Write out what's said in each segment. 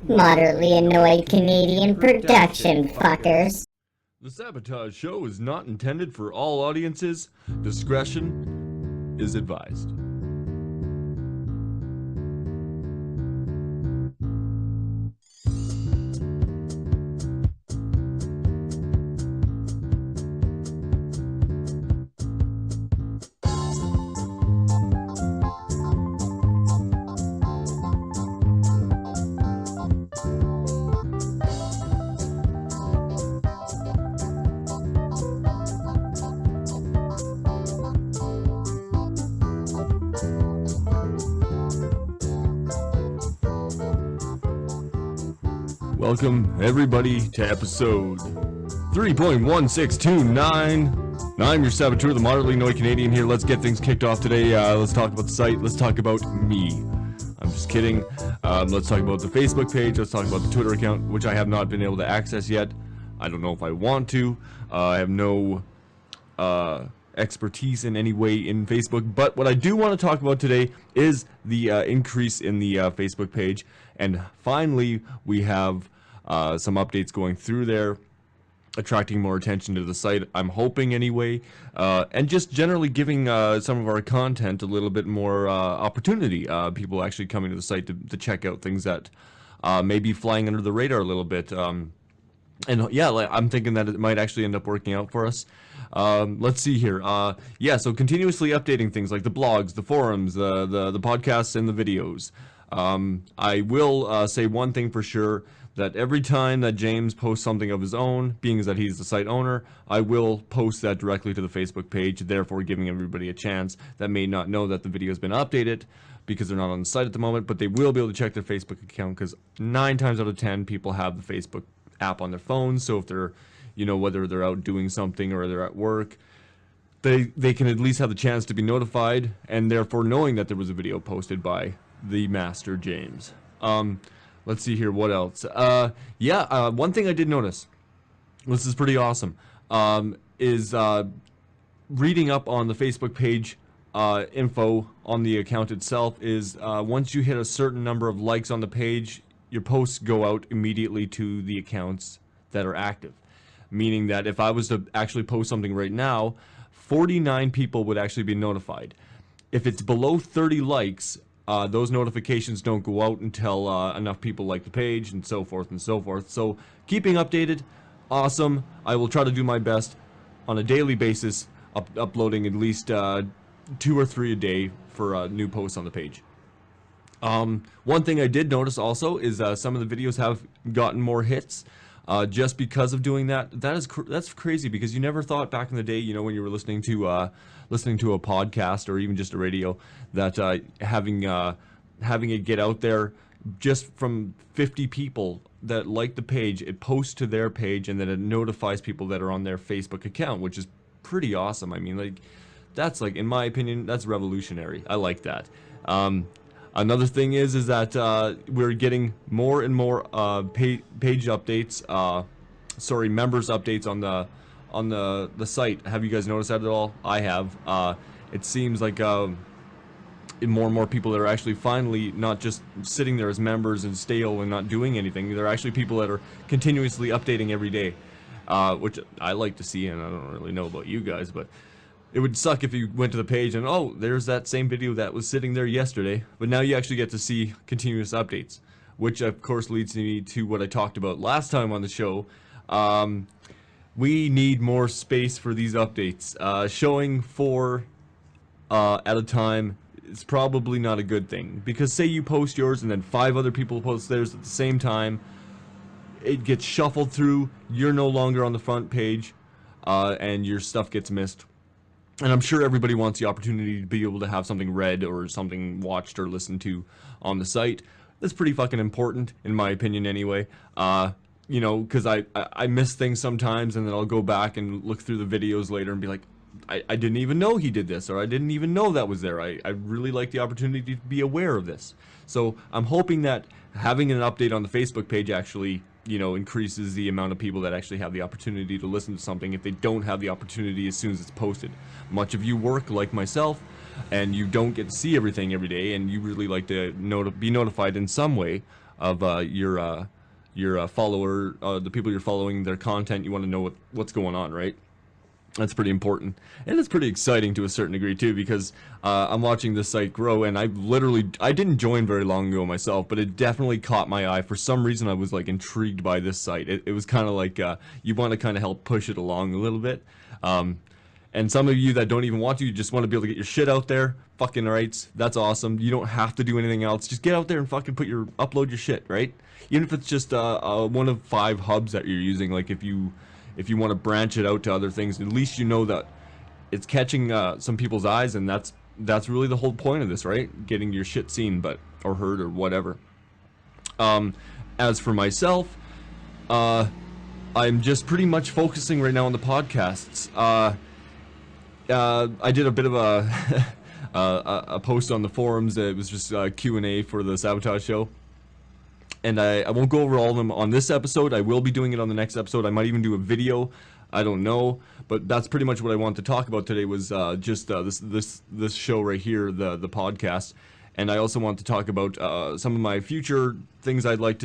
Moderately annoyed Canadian production, fuckers. The Sabotage Show is not intended for all audiences. Discretion is advised. Welcome, everybody, to episode 3.1629. I'm your Saboteur, the moderately annoyed Canadian here. Let's get things kicked off today. Let's talk about the site. Let's talk about me. I'm just kidding. Let's talk about the Facebook page. Let's talk about the Twitter account, which I have not been able to access yet. I don't know if I want to. I have no expertise in any way in Facebook, but what I do want to talk about today is the increase in the Facebook page, and finally we have some updates going through there, attracting more attention to the site, I'm hoping anyway, and just generally giving some of our content a little bit more opportunity, people actually coming to the site to check out things that may be flying under the radar a little bit. And yeah, I'm thinking that it might actually end up working out for us. Let's see here. Yeah, so continuously updating things like the blogs, the forums, the podcasts, and the videos. I will say one thing for sure, that every time that James posts something of his own, being as that he's the site owner, I will post that directly to the Facebook page, therefore giving everybody a chance that may not know that the video has been updated because they're not on the site at the moment, but they will be able to check their Facebook account, because 9 times out of 10 people have the Facebook app on their phones, so if they're, you know, whether they're out doing something or they're at work, they can at least have the chance to be notified, and therefore knowing that there was a video posted by the Master James. Let's see here, what else? One thing I did notice, this is pretty awesome, is reading up on the Facebook page info on the account itself is once you hit a certain number of likes on the page, your posts go out immediately to the accounts that are active. Meaning that if I was to actually post something right now, 49 people would actually be notified. If it's below 30 likes, those notifications don't go out until enough people like the page, and so forth and so forth. So keeping updated, awesome. I will try to do my best on a daily basis, uploading at least 2 or 3 a day for new posts on the page. One thing I did notice also is some of the videos have gotten more hits just because of doing that. That's crazy, because you never thought back in the day, you know, when you were listening to a podcast or even just a radio, that having it get out there just from 50 people that like the page, it posts to their page, and then it notifies people that are on their Facebook account, which is pretty awesome. I mean, like, that's, like, in my opinion, that's revolutionary. I like that. Another thing is that we're getting more and more page updates, members updates on the site. Have you guys noticed that at all? I have. It seems like more and more people that are actually finally not just sitting there as members and stale and not doing anything. They're actually people that are continuously updating every day, which I like to see, and I don't really know about you guys, but it would suck if you went to the page and, oh, there's that same video that was sitting there yesterday, but now you actually get to see continuous updates, which of course leads me to what I talked about last time on the show. We need more space for these updates. Showing 4 at a time is probably not a good thing, because say you post yours and then 5 other people post theirs at the same time, it gets shuffled through, you're no longer on the front page, and your stuff gets missed. And I'm sure everybody wants the opportunity to be able to have something read or something watched or listened to on the site. That's pretty fucking important, in my opinion anyway. You know, because I miss things sometimes, and then I'll go back and look through the videos later and be like, I didn't even know he did this, or I didn't even know that was there. I really like the opportunity to be aware of this. So I'm hoping that having an update on the Facebook page actually, you know, increases the amount of people that actually have the opportunity to listen to something if they don't have the opportunity as soon as it's posted. Much of you work like myself, and you don't get to see everything every day, and you really like to be notified in some way. of your follower, the people you're following, their content. You want to know what's going on, right? That's pretty important, and it's pretty exciting to a certain degree too, because I'm watching this site grow, and I didn't join very long ago myself, but it definitely caught my eye. For some reason, I was like intrigued by this site. It was kind of like you want to kind of help push it along a little bit. And some of you that don't even want to, you just want to be able to get your shit out there. Fucking rights, that's awesome. You don't have to do anything else. Just get out there and fucking upload your shit, right? Even if it's just one of 5 hubs that you're using. Like if you want to branch it out to other things, at least you know that it's catching some people's eyes, and that's really the whole point of this, right? Getting your shit seen, or heard, or whatever. As for myself, I'm just pretty much focusing right now on the podcasts. I did a bit of a post on the forums. It was just Q&A for the Sabotage show. And I won't go over all of them on this episode. I will be doing it on the next episode. I might even do a video. I don't know. But that's pretty much what I wanted to talk about today, was just this show right here, the podcast. And I also want to talk about some of my future things I'd like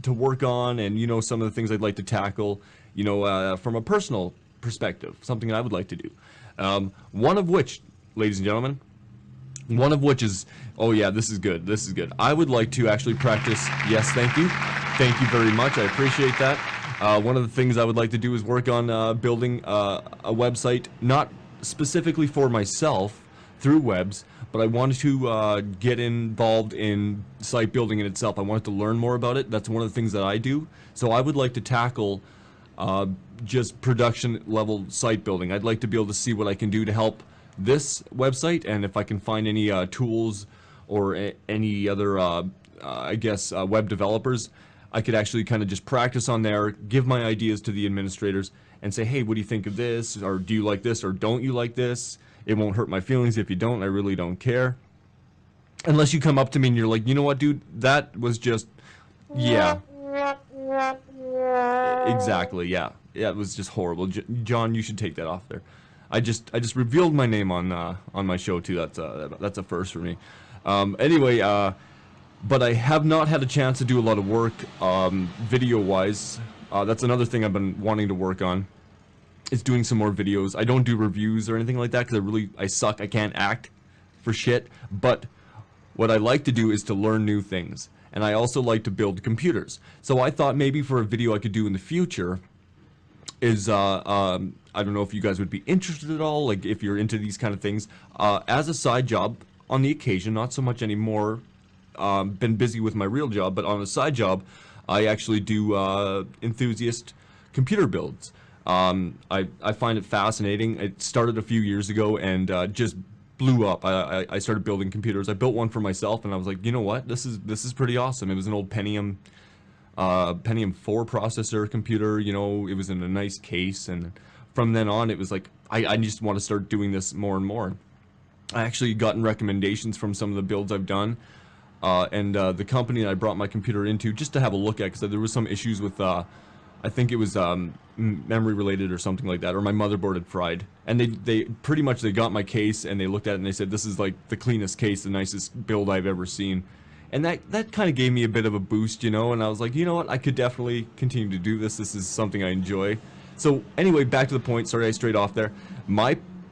to work on, and, you know, some of the things I'd like to tackle, you know, from a personal perspective, something I would like to do. One of which, ladies and gentlemen, is, oh yeah, this is good. I would like to actually practice. Yes, thank you very much. I appreciate that. One of the things I would like to do is work on building a website, not specifically for myself through webs, but I wanted to get involved in site building in itself. I wanted to learn more about it. That's one of the things that I do. So I would like to tackle just production level site building. I'd like to be able to see what I can do to help this website, and if I can find any tools or any other I guess web developers, I could actually kind of just practice on there, give my ideas to the administrators, and say, hey, what do you think of this, or do you like this, or don't you like this? It won't hurt my feelings if you don't. I really don't care, unless you come up to me and you're like, you know what, dude, that was just, yeah, exactly, yeah, it was just horrible. John, you should take that off there. I just revealed my name on my show too. That's a first for me. Anyway, but I have not had a chance to do a lot of work video wise. That's another thing I've been wanting to work on, is doing some more videos. I don't do reviews or anything like that because I suck. I can't act for shit. But what I like to do is to learn new things, and I also like to build computers. So I thought maybe for a video I could do in the future is I don't know if you guys would be interested at all, like if you're into these kind of things, as a side job on the occasion, not so much anymore, been busy with my real job, but on a side job, I actually do enthusiast computer builds. I find it fascinating. It started a few years ago and just blew up. I started building computers. I built one for myself, and I was like, you know what, this is pretty awesome. It was an old Pentium 4 processor computer. You know, it was in a nice case, and from then on, it was like, I just want to start doing this more and more. I actually gotten recommendations from some of the builds I've done, and the company that I brought my computer into just to have a look at, because there was some issues with, I think it was memory related or something like that, or my motherboard had fried. And they pretty much, they got my case, and they looked at it and they said, this is like the cleanest case, the nicest build I've ever seen. And that kind of gave me a bit of a boost, you know, and I was like, you know what, I could definitely continue to do this. This is something I enjoy. So anyway, back to the point. Sorry I strayed off there.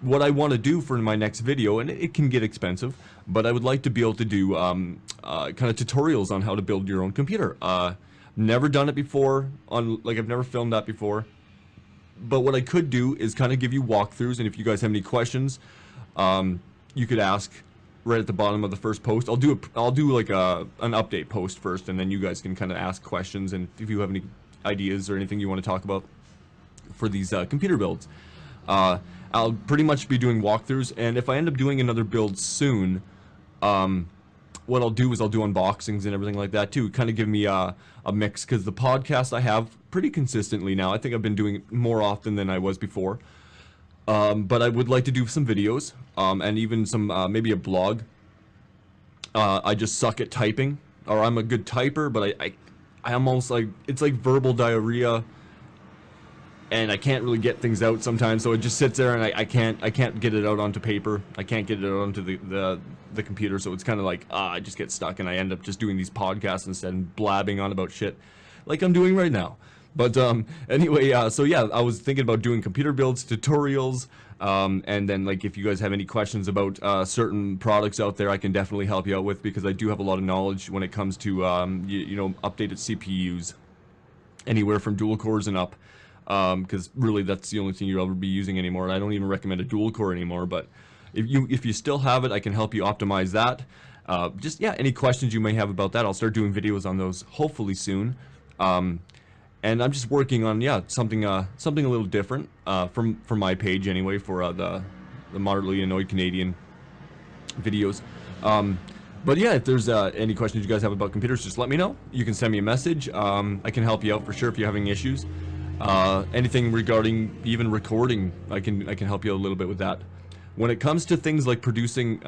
What I want to do for my next video, and it can get expensive, but I would like to be able to do kind of tutorials on how to build your own computer. Never done it before, I've never filmed that before. But what I could do is kind of give you walkthroughs, and if you guys have any questions, you could ask right at the bottom of the first post. I'll do like an update post first, and then you guys can kind of ask questions, and if you have any ideas or anything you want to talk about for these computer builds. I'll pretty much be doing walkthroughs, and if I end up doing another build soon, what I'll do is I'll do unboxings and everything like that too, kind of give me a mix, because the podcast I have pretty consistently now. I think I've been doing it more often than I was before, but I would like to do some videos, and even some maybe a blog. I just suck at typing, or I'm a good typer, but I almost like, it's like verbal diarrhea. and I can't really get things out sometimes, so it just sits there, and I can't get it out onto paper. I can't get it out onto the computer, so it's kind of like I just get stuck, and I end up just doing these podcasts instead and blabbing on about shit like I'm doing right now. But anyway, so yeah, I was thinking about doing computer builds, tutorials, and then like if you guys have any questions about certain products out there, I can definitely help you out with, because I do have a lot of knowledge when it comes to you know, updated CPUs, anywhere from dual cores and up, because really that's the only thing you'll ever be using anymore. I don't even recommend a dual core anymore, but if you still have it, I can help you optimize that. Just yeah, any questions you may have about that, I'll start doing videos on those hopefully soon. And I'm just working on something a little different from my page anyway, for the moderately annoyed Canadian videos. But yeah, if there's any questions you guys have about computers, just let me know. You can send me a message. I can help you out for sure if you're having issues. Anything regarding even recording, I can help you a little bit with that. When it comes to things like producing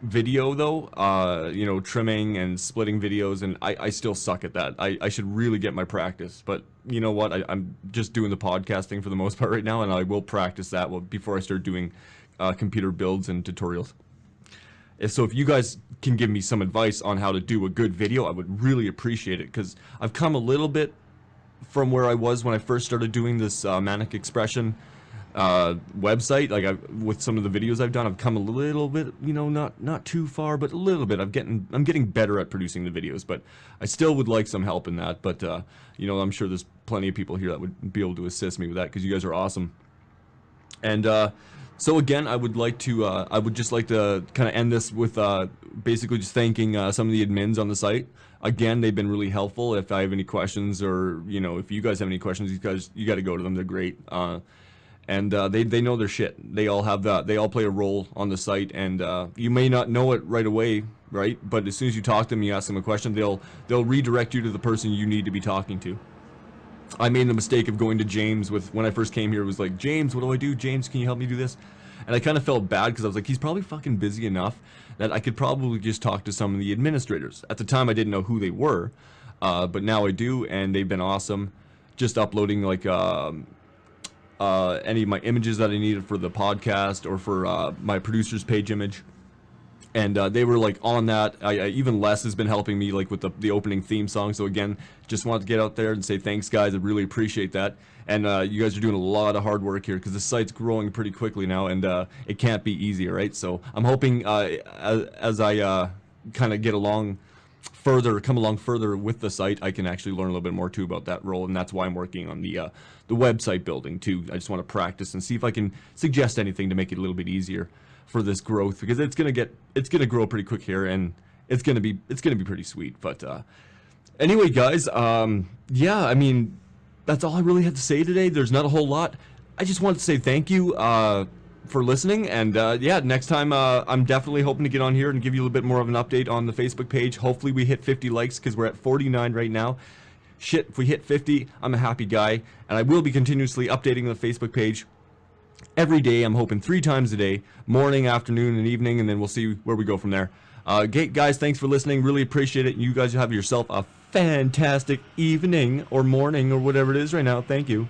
video though, you know, trimming and splitting videos, and I still suck at that. I should really get my practice, but you know what, I'm just doing the podcasting for the most part right now, and I will practice that before I start doing computer builds and tutorials. So if you guys can give me some advice on how to do a good video, I would really appreciate it, because I've come a little bit from where I was when I first started doing this Manic Expression website. Like with some of the videos I've done, I've come a little bit, you know, not too far, but a little bit. I'm getting better at producing the videos, but I still would like some help in that. But you know, I'm sure there's plenty of people here that would be able to assist me with that, because you guys are awesome. And so again, I would just like to kind of end this with basically just thanking some of the admins on the site. Again, they've been really helpful. If I have any questions, or you know, if you guys have any questions, you got to go to them. They're great. And they know their shit. They all play a role on the site, and you may not know it right away, right? But as soon as you talk to them, you ask them a question, they'll redirect you to the person you need to be talking to. I made the mistake of going to James when I first came here. It was like, James, what do I do? James, can you help me do this? And I kind of felt bad, because I was like, he's probably fucking busy enough that I could probably just talk to some of the administrators. At the time, I didn't know who they were, but now I do, and they've been awesome. Just uploading like any of my images that I needed for the podcast, or for my producer's page image, and they were like on that. Even Les has been helping me like with the opening theme song. So again, just wanted to get out there and say thanks, guys. I really appreciate that. And you guys are doing a lot of hard work here, because the site's growing pretty quickly now, and it can't be easy, right? So I'm hoping as I kind of come along further with the site, I can actually learn a little bit more too about that role, and that's why I'm working on the website building too. I just want to practice and see if I can suggest anything to make it a little bit easier for this growth, because it's gonna grow pretty quick here, and it's gonna be pretty sweet. But anyway, guys, yeah, I mean, that's all I really had to say today. There's not a whole lot. I just wanted to say thank you for listening, and yeah, next time I'm definitely hoping to get on here and give you a little bit more of an update on the Facebook page. Hopefully we hit 50 likes, because we're at 49 right now. Shit, if we hit 50, I'm a happy guy, and I will be continuously updating the Facebook page every day. I'm hoping 3 times a day, morning, afternoon, and evening, and then we'll see where we go from there. Guys, thanks for listening. Really appreciate it. You guys have yourself a fantastic evening or morning or whatever it is right now. Thank you.